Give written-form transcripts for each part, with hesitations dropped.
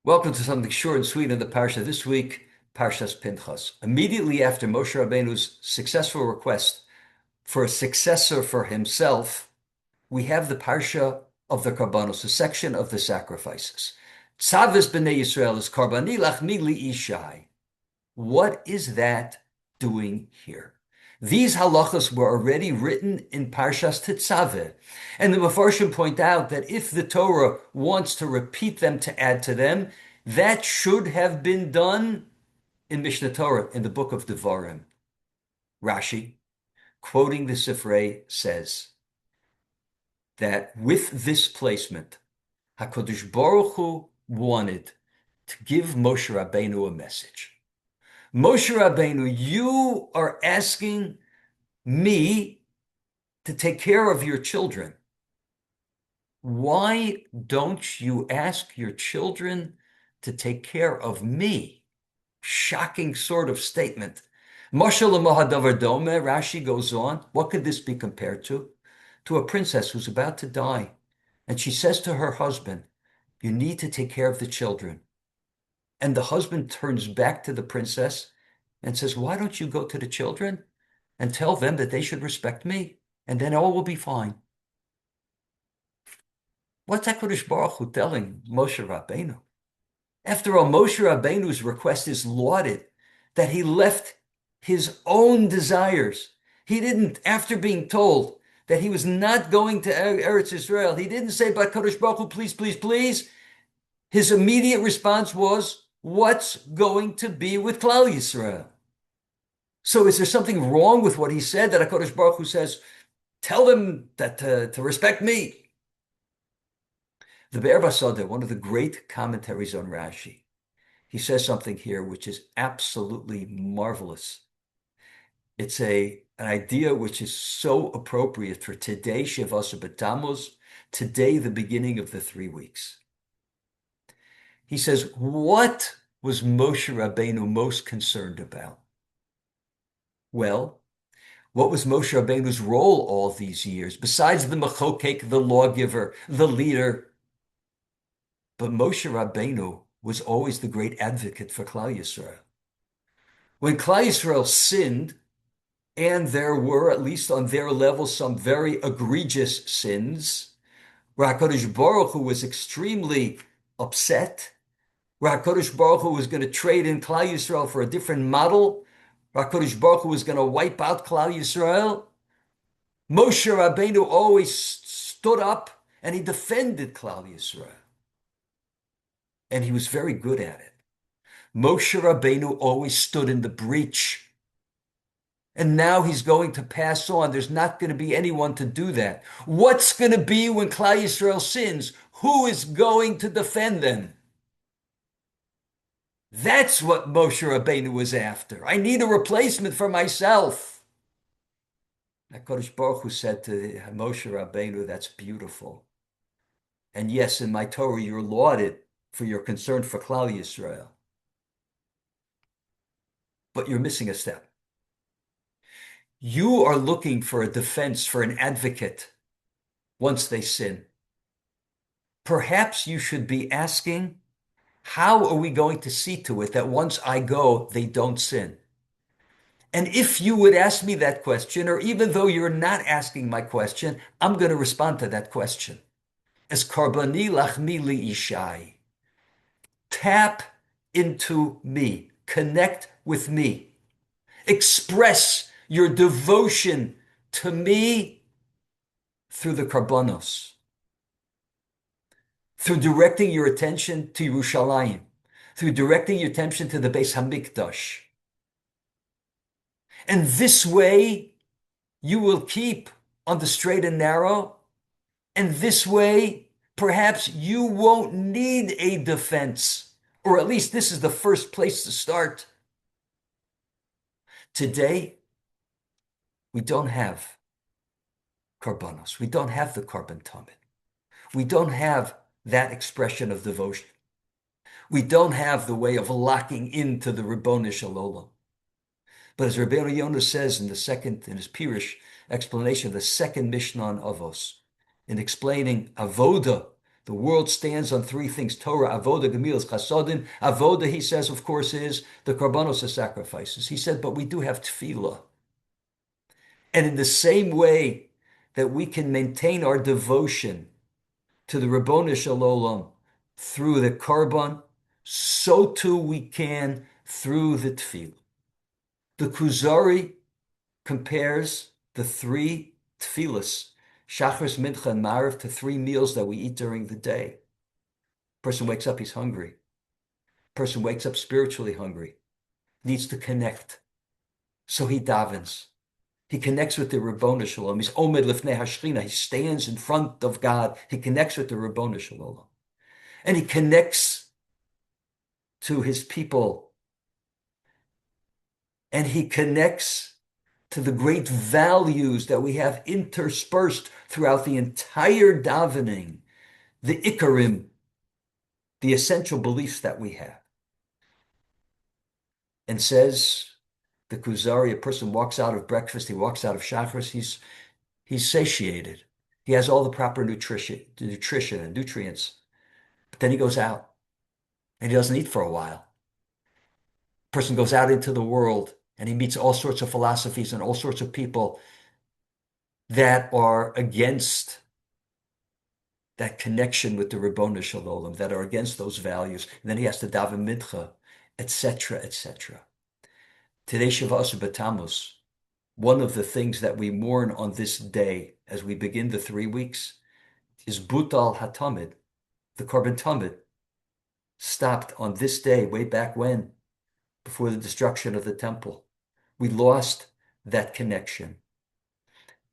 Welcome to something short and sweet in the Parsha this week, Parshas Pinchas. Immediately after Moshe Rabbeinu's successful request for a successor for himself, we have the Parsha of the Karbanos, a section of the sacrifices. Tzavis b'nei Yisrael is karbani lachmi li ishai. What is that doing here? These halachas were already written in Parshas Tetzaveh, and the Mefarshim point out that if the Torah wants to repeat them to add to them, that should have been done in Mishnah Torah, in the book of Devarim. Rashi, quoting the Sifrei, says that with this placement, HaKadosh Baruch Hu wanted to give Moshe Rabbeinu a message. Moshe Rabbeinu, you are asking me to take care of your children. Why don't you ask your children to take care of me? Shocking sort of statement. Mashal Mahadavar Dome, Rashi goes on. What could this be compared to? To a princess who's about to die. And she says to her husband, you need to take care of the children. And the husband turns back to the princess and says, why don't you go to the children and tell them that they should respect me, and then all will be fine. What's HaKadosh Baruch Hu telling Moshe Rabbeinu? After all, Moshe Rabbeinu's request is lauded, that he left his own desires. He didn't, after being told that he was not going to Eretz Israel, he didn't say, but HaKadosh Baruch Hu, please, please, please. His immediate response was, what's going to be with Klal Yisrael? So is there something wrong with what he said, that HaKadosh Baruch Hu says, tell them that to respect me? The Be'er Basada, one of the great commentaries on Rashi, he says something here which is absolutely marvelous. It's an idea which is so appropriate for today, Shivasa B'Tammuz, today, the beginning of the 3 weeks. He says, what was Moshe Rabbeinu most concerned about? Well, what was Moshe Rabbeinu's role all these years, besides the Machokek, the lawgiver, the leader? But Moshe Rabbeinu was always the great advocate for Klal Yisrael. When Klal Yisrael sinned, and there were, at least on their level, some very egregious sins, where HaKadosh Baruch Hu was extremely upset, where HaKadosh Baruch Hu was going to trade in Klal Yisrael for a different model, where HaKadosh Baruch Hu was going to wipe out Klal Yisrael, Moshe Rabbeinu always stood up and he defended Klal Yisrael. And he was very good at it. Moshe Rabbeinu always stood in the breach. And now he's going to pass on. There's not going to be anyone to do that. What's going to be when Klal Yisrael sins? Who is going to defend them? That's what Moshe Rabbeinu was after. I need a replacement for myself. HaKadosh Baruch Hu said to Moshe Rabbeinu, that's beautiful. And yes, in my Torah, you're lauded for your concern for Klal Yisrael. But you're missing a step. You are looking for a defense, for an advocate once they sin. Perhaps you should be asking, how are we going to see to it that once I go, they don't sin? And if you would ask me that question, or even though you're not asking my question, I'm going to respond to that question. As karbani lachmi li ishai. Tap into me. Connect with me. Express your devotion to me through the karbanos, through directing your attention to Yerushalayim, through directing your attention to the Beis Hamikdash. And this way, you will keep on the straight and narrow, and this way, perhaps you won't need a defense, or at least this is the first place to start. Today, we don't have karbanos. We don't have the karban tamid. We don't have that expression of devotion. We don't have the way of locking into the Ribbon Shalom. But as Rabbeinu Yonah says in his Pirush explanation of the second Mishnah on Avos, in explaining avoda The world stands on three things: Torah, Avoda, Gemilas, Chasodim. Avoda, he says, of course, is the korbanos, the sacrifices. He said, but we do have tefillah. And in the same way that we can maintain our devotion to the Ribono Shel Olam through the korban, so too we can through the tefillah. The Kuzari compares the three tefillahs, Shachris, Mincha, and Mariv, to three meals that we eat during the day. Person wakes up, he's hungry. Person wakes up spiritually hungry, needs to connect. So he davens. He connects with the Ribono Shel Olam. He's Omed Lifnei Hashchina. He stands in front of God. He connects with the Ribono Shel Olam. And he connects to his people. And he connects to the great values that we have interspersed throughout the entire davening, the ikarim, the essential beliefs that we have. And says the Kuzari, a person walks out of breakfast, he walks out of Shachris, he's satiated. He has all the proper nutrition and nutrients. But then he goes out and he doesn't eat for a while. Person goes out into the world and he meets all sorts of philosophies and all sorts of people that are against that connection with the Ribono Shel Olam, that are against those values. And then he has to daven mincha, etc., etc. Today, Shavasar B'Tammuz, one of the things that we mourn on this day as we begin the 3 weeks is Butal HaTamid, the Korban Tamid, stopped on this day, way back when, before the destruction of the temple. We lost that connection.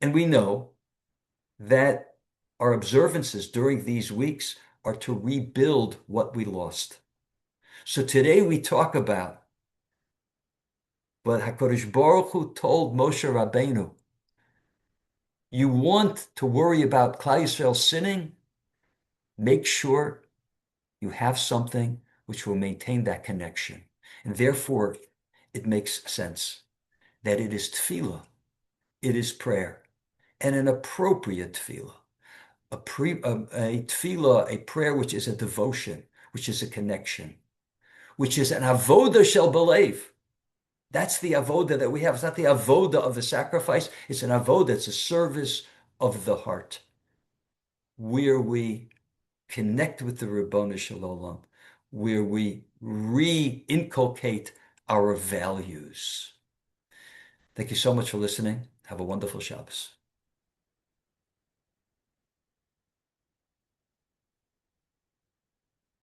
And we know that our observances during these weeks are to rebuild what we lost. So today we talk about what HaKadosh Baruch Hu told Moshe Rabbeinu. You want to worry about Klal Yisrael sinning? Make sure you have something which will maintain that connection. And therefore, it makes sense that it is tefillah, it is prayer, and an appropriate tefillah. A tefillah, a prayer which is a devotion, which is a connection, which is an avoda shel belev. That's the avoda that we have. It's not the avoda of the sacrifice. It's an avoda. It's a service of the heart, where we connect with the Ribono Shel Olam, where we re-inculcate our values. Thank you so much for listening. Have a wonderful Shabbos.